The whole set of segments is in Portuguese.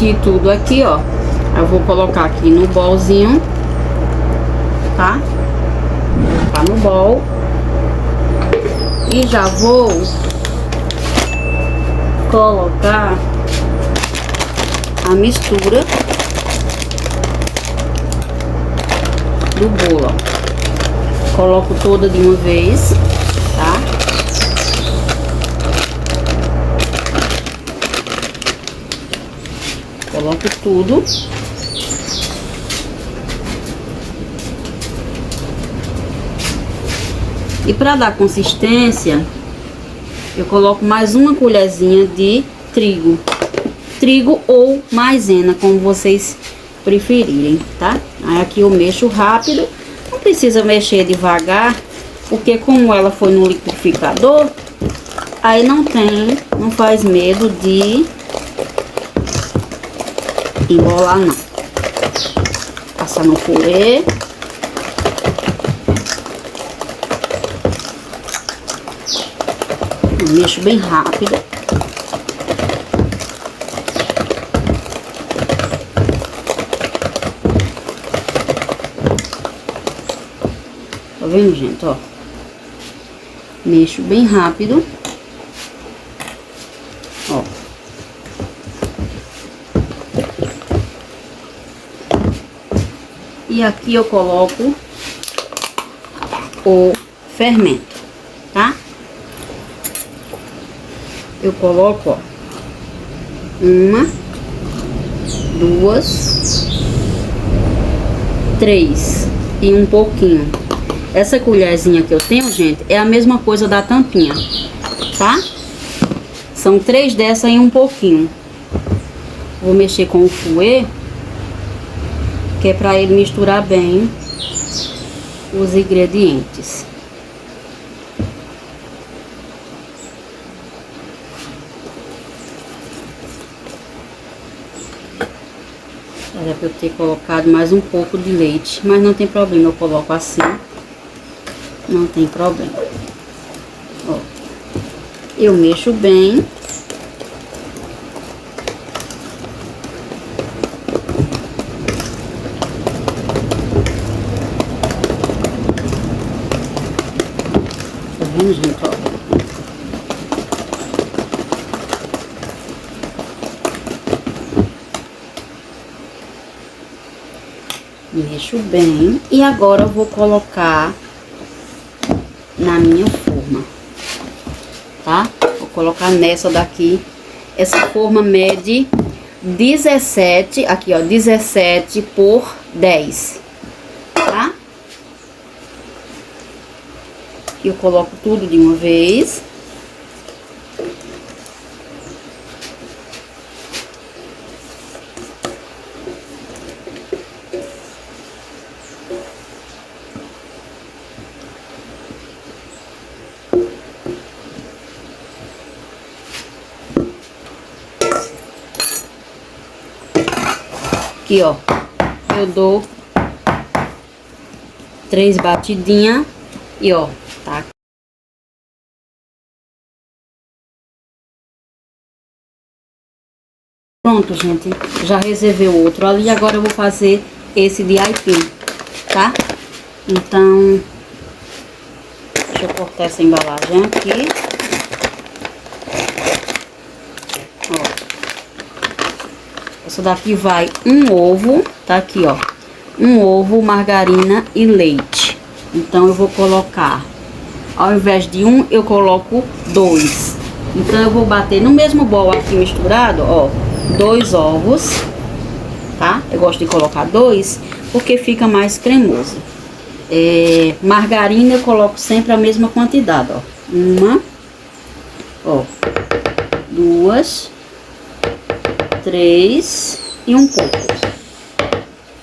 bati tudo aqui, ó. Eu vou colocar aqui no bolzinho, tá? Vou colocar no bol. E já vou colocar a mistura do bolo, ó. Coloco toda de uma vez, tá? Coloco tudo. E para dar consistência, eu coloco mais uma colherzinha de trigo. Trigo ou maisena, como vocês preferirem, tá? Aí aqui eu mexo rápido. Não precisa mexer devagar, porque como ela foi no liquidificador, aí não faz medo de embolar não. Passar no purê. Eu mexo bem rápido. Tá vendo, gente, ó? Mexo bem rápido. Ó. E aqui eu coloco o fermento, tá? Eu coloco, ó, 1, 2, 3 e um pouquinho. Essa colherzinha que eu tenho, gente, é a mesma coisa da tampinha, tá? São 3 dessa e um pouquinho. Vou mexer com o fouet, que é pra ele misturar bem os ingredientes. Era pra eu ter colocado mais um pouco de leite, mas não tem problema, eu coloco assim. Não tem problema. Ó, eu mexo bem. Tá vendo, gente? Ó. Mexo bem. E agora eu vou colocar na minha forma, tá? Vou colocar nessa daqui. Essa forma mede 17, aqui ó, 17 por 10, tá? Eu coloco tudo de uma vez. Aqui, ó, eu dou 3 batidinhas e, ó, tá? Pronto, gente, já reservei o outro ali, agora eu vou fazer esse de aipim, tá? Então, deixa eu cortar essa embalagem aqui. Ó. Essa daqui vai um ovo, tá aqui, ó. Um ovo, margarina e leite. Então, eu vou colocar, ao invés de um, eu coloco 2. Então, eu vou bater no mesmo bol aqui misturado, ó, 2 ovos, tá? Eu gosto de colocar 2, porque fica mais cremoso. Margarina eu coloco sempre a mesma quantidade, ó. 1, ó, 2, 3 e um pouco,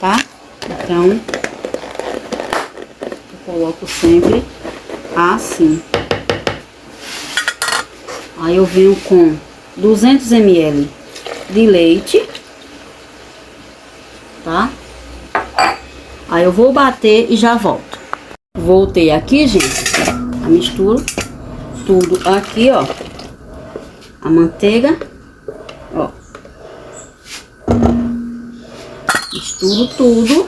tá? Então, eu coloco sempre assim. Aí eu venho com 200 ml de leite, tá? Aí eu vou bater e já volto. Voltei aqui, gente. A misturo tudo aqui, ó. A manteiga, ó. Misturo tudo.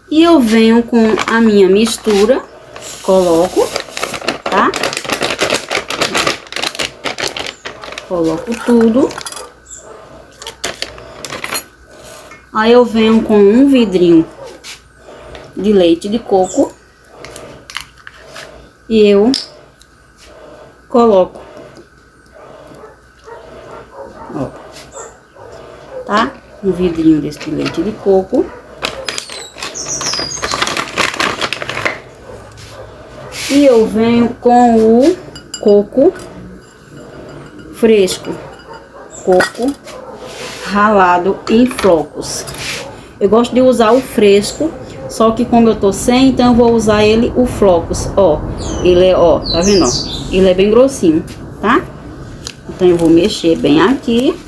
E eu venho com a minha mistura, coloco, tá? Coloco tudo. Aí eu venho com um vidrinho de leite de coco e eu coloco, ó, tá? Um vidrinho desse leite de coco. E eu venho com o coco fresco, coco ralado em flocos. Eu gosto de usar o fresco, só que como eu tô sem, então eu vou usar ele o flocos. Ó, ele é, ó, tá vendo, ó? Ele é bem grossinho, tá? Então eu vou mexer bem aqui.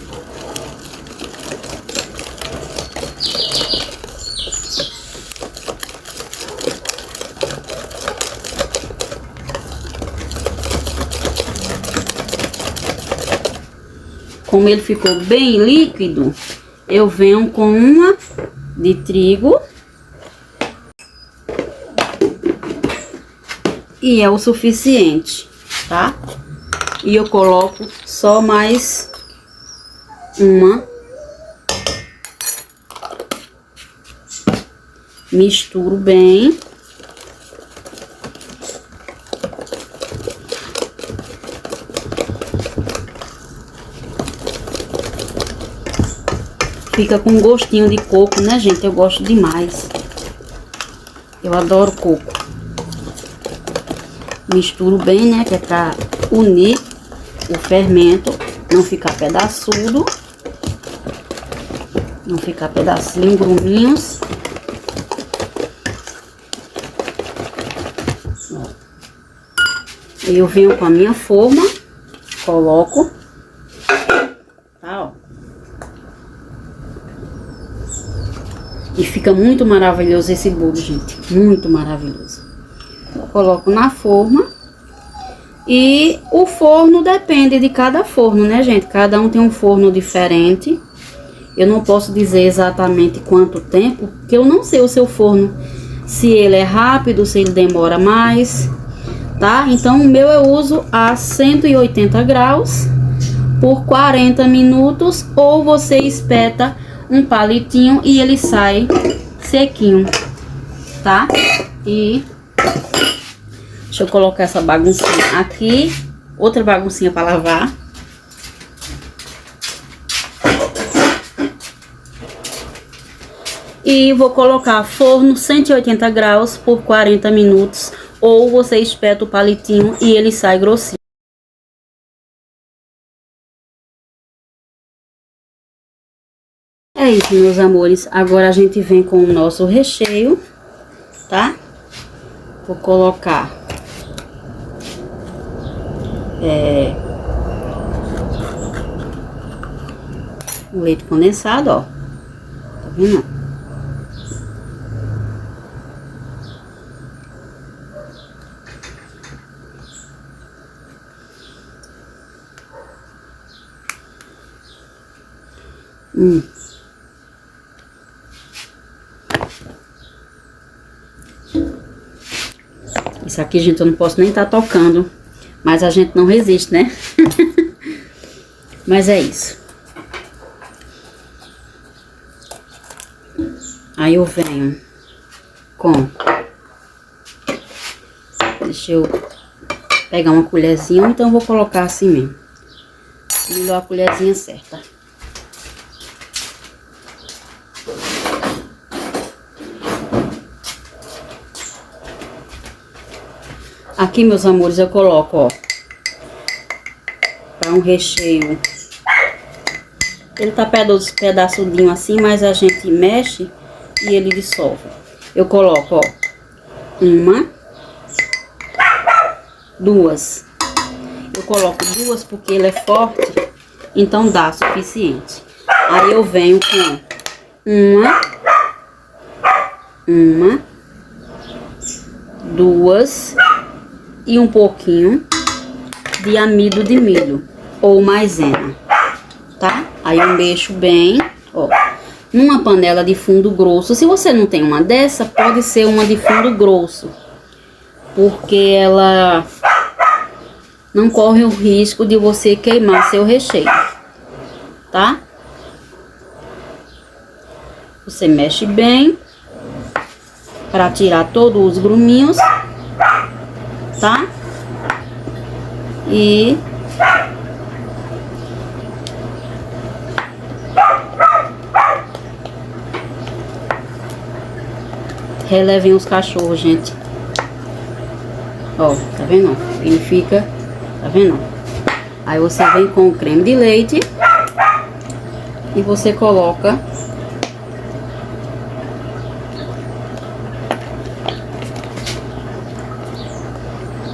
Como ele ficou bem líquido, eu venho com uma de trigo. E é o suficiente, tá? E eu coloco só mais uma. Misturo bem. Fica com um gostinho de coco, né, gente? Eu gosto demais. Eu adoro coco. Misturo bem, né? Que é pra unir o fermento, não ficar pedaçudo. Não ficar pedacinho, gruminhos. Eu venho com a minha forma, coloco. Tá, ó. E fica muito maravilhoso esse bolo, gente. Muito maravilhoso. Eu coloco na forma. E o forno depende de cada forno, né, gente? Cada um tem um forno diferente. Eu não posso dizer exatamente quanto tempo, porque eu não sei o seu forno. Se ele é rápido, se ele demora mais, tá? Então o meu eu uso a 180 graus por 40 minutos. Ou você espeta um palitinho e ele sai sequinho, tá? E deixa eu colocar essa baguncinha aqui, outra baguncinha para lavar. E vou colocar forno 180 graus por 40 minutos, ou você espeta o palitinho e ele sai grossinho. É isso, meus amores. Agora a gente vem com o nosso recheio, tá? Vou colocar o leite condensado, ó. Tá vendo? Isso aqui, gente, eu não posso nem estar tocando, mas a gente não resiste, né? Mas é isso. Aí eu venho com... Deixa eu pegar uma colherzinha, então eu vou colocar assim mesmo. Melhor a colherzinha certa. Aqui, meus amores, eu coloco, ó, para um recheio. Ele tá pedaçudinho assim, mas a gente mexe e ele dissolve. Eu coloco, ó, uma, duas. Eu coloco duas porque ele é forte, então dá suficiente. Aí eu venho com uma, duas e um pouquinho de amido de milho ou maisena, tá? Aí eu mexo bem, ó. numa panela de fundo grosso. Se você não tem uma dessa, pode ser uma de fundo grosso, porque ela não corre o risco de você queimar seu recheio, tá? Você mexe bem para tirar todos os gruminhos, tá? E relevem os cachorros, gente. Ó, tá vendo? Ele fica, tá vendo? Aí você vem com o creme de leite e você coloca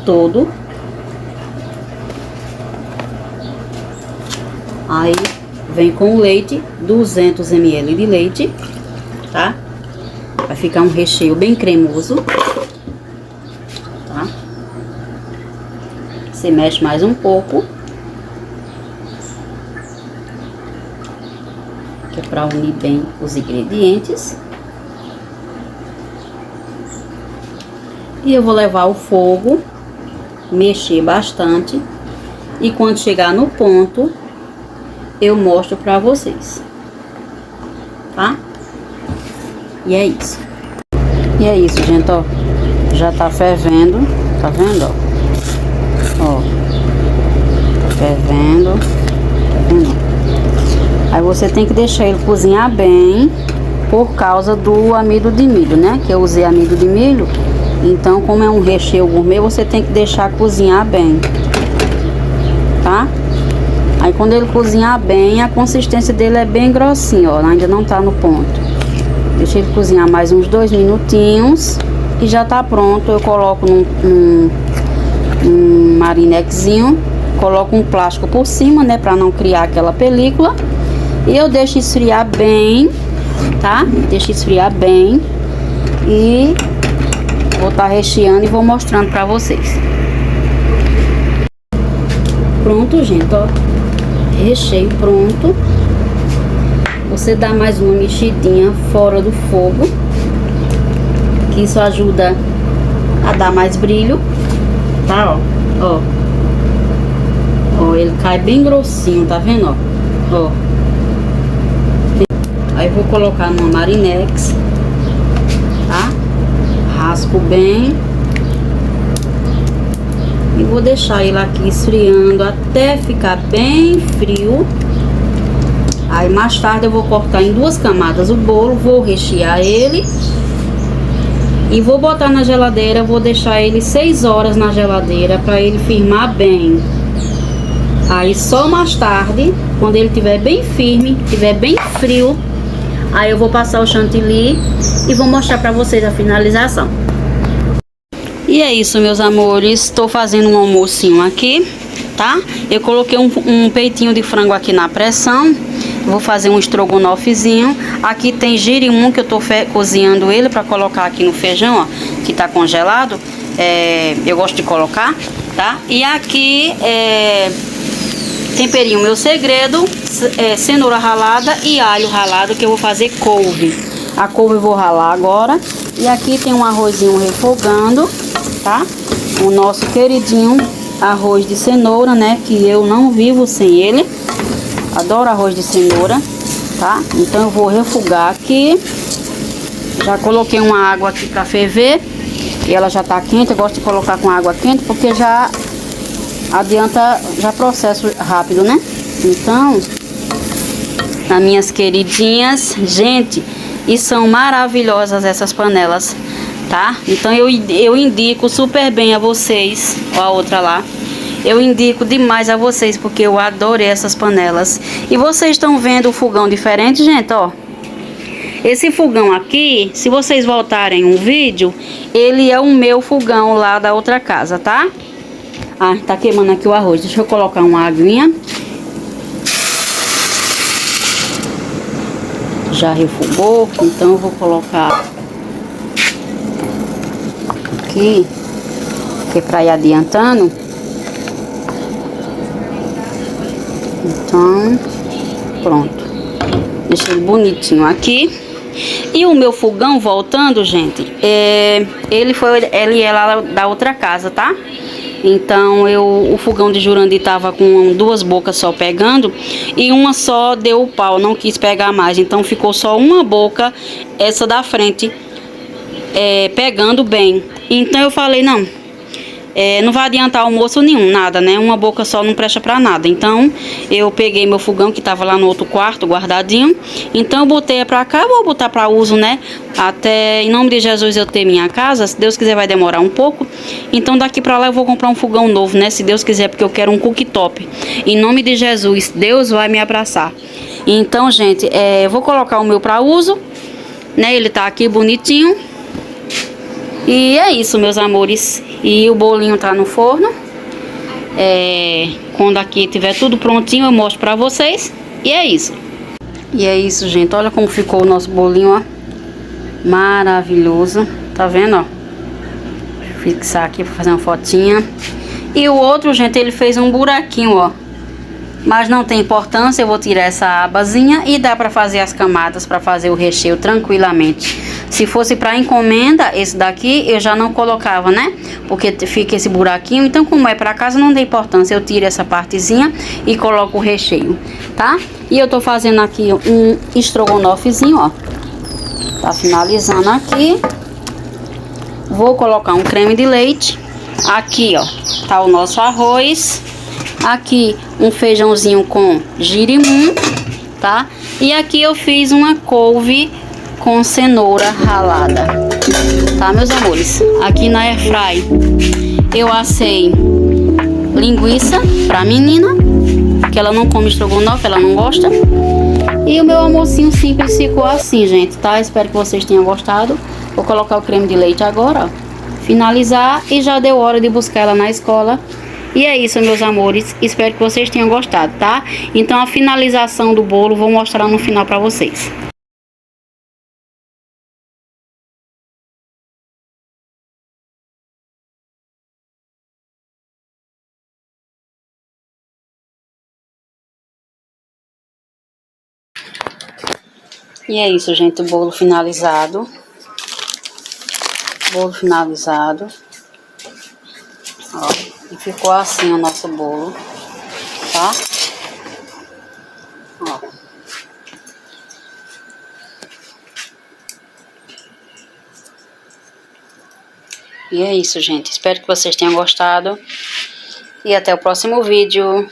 todo. Aí vem com o leite, 200 ml de leite, tá? Vai ficar um recheio bem cremoso, tá? Você mexe mais um pouco, que é para unir bem os ingredientes. E eu vou levar ao fogo, mexer bastante, e quando chegar no ponto eu mostro pra vocês, tá? E é isso. E é isso, gente, ó. Já tá fervendo, tá vendo, ó? Ó. Tá fervendo, tá vendo? Aí você tem que deixar ele cozinhar bem, por causa do amido de milho, né? Que eu usei amido de milho. Então, como é um recheio gourmet, você tem que deixar cozinhar bem, tá? Aí quando ele cozinhar bem, a consistência dele é bem grossinho, ó, ainda não tá no ponto. Deixa ele cozinhar mais uns 2 minutinhos e já tá pronto. Eu coloco num marinexinho, coloco um plástico por cima, né, pra não criar aquela película. E eu deixo esfriar bem, tá? Deixa esfriar bem e vou estar recheando e vou mostrando pra vocês. Pronto, gente, ó. Recheio pronto. Você dá mais uma mexidinha fora do fogo, que isso ajuda a dar mais brilho, tá? Ó, ó, ele cai bem grossinho, tá vendo, ó? Ó. Aí vou colocar numa marinex, tá? Raspo bem e vou deixar ele aqui esfriando até ficar bem frio. Aí mais tarde eu vou cortar em 2 camadas o bolo, vou rechear ele e vou botar na geladeira. Vou deixar ele 6 horas na geladeira para ele firmar bem. Aí só mais tarde, quando ele estiver bem firme, estiver bem frio, aí eu vou passar o chantilly e vou mostrar para vocês a finalização. E é isso, meus amores, estou fazendo um almocinho aqui, tá? Eu coloquei um peitinho de frango aqui na pressão. Vou fazer um estrogonofezinho. Aqui tem girimum que eu tô cozinhando ele para colocar aqui no feijão, ó, que tá congelado. Eu gosto de colocar, tá? E aqui temperinho meu segredo, cenoura ralada e alho ralado, que eu vou fazer couve. A couve eu vou ralar agora. E aqui tem um arrozinho refogando, tá? O nosso queridinho arroz de cenoura, né? Que eu não vivo sem ele. Adoro arroz de cenoura, tá? Então eu vou refogar aqui. Já coloquei uma água aqui pra ferver. E ela já tá quente. Eu gosto de colocar com água quente porque já adianta, já processo rápido, né? Então, as minhas queridinhas, gente, e são maravilhosas essas panelas, tá? Então eu indico super bem a vocês. Ó, a outra lá. Eu indico demais a vocês, porque eu adorei essas panelas. E vocês estão vendo o fogão diferente, gente, ó. Esse fogão aqui, se vocês voltarem um vídeo, ele é o meu fogão lá da outra casa, tá? Ah, tá queimando aqui o arroz. Deixa eu colocar uma aguinha. Já refogou, então eu vou colocar aqui, que é pra ir adiantando. Então, pronto. deixei bonitinho aqui. E o meu fogão, voltando, gente, ele é lá da outra casa, tá? Então, o fogão de Jurandir tava com 2 bocas só pegando e uma só deu o pau, não quis pegar mais. Então, ficou só uma boca, essa da frente, pegando bem. Então, eu falei, não, não vai adiantar almoço nenhum, nada, né? Uma boca só não presta pra nada. Então, eu peguei meu fogão que tava lá no outro quarto, guardadinho. Então, eu botei pra cá, vou botar pra uso, né? Até, em nome de Jesus, eu ter minha casa. Se Deus quiser, vai demorar um pouco. Então, daqui pra lá, eu vou comprar um fogão novo, né? Se Deus quiser, porque eu quero um cooktop. Em nome de Jesus, Deus vai me abraçar. Então, gente, eu vou colocar o meu pra uso, né? Ele tá aqui bonitinho. E é isso, meus amores. E o bolinho tá no forno. Quando aqui tiver tudo prontinho, eu mostro pra vocês. E é isso. E é isso, gente. Olha como ficou o nosso bolinho, ó. Maravilhoso. Tá vendo, ó? Deixa eu fixar aqui pra fazer uma fotinha. E o outro, gente, ele fez um buraquinho, ó. Mas não tem importância, eu vou tirar essa abazinha e dá pra fazer as camadas, pra fazer o recheio tranquilamente. Se fosse pra encomenda, esse daqui eu já não colocava, né? Porque fica esse buraquinho, então como é pra casa não tem importância. Eu tiro essa partezinha e coloco o recheio, tá? E eu tô fazendo aqui um estrogonofezinho, ó. Tá finalizando aqui. Vou colocar um creme de leite. Aqui, ó, tá o nosso arroz. Aqui um feijãozinho com girimum, tá? E aqui eu fiz uma couve com cenoura ralada, tá, meus amores? Aqui na airfry eu assei linguiça pra menina, que ela não come estrogonofe, ela não gosta. E o meu almocinho simples ficou assim, gente, tá? Espero que vocês tenham gostado. Vou colocar o creme de leite agora, ó. Finalizar e já deu hora de buscar ela na escola. E é isso, meus amores. Espero que vocês tenham gostado, tá? Então, a finalização do bolo vou mostrar no final pra vocês. E é isso, gente. O bolo finalizado. Bolo finalizado. Ó, e ficou assim o nosso bolo, tá? Ó. E é isso, gente. Espero que vocês tenham gostado. E até o próximo vídeo.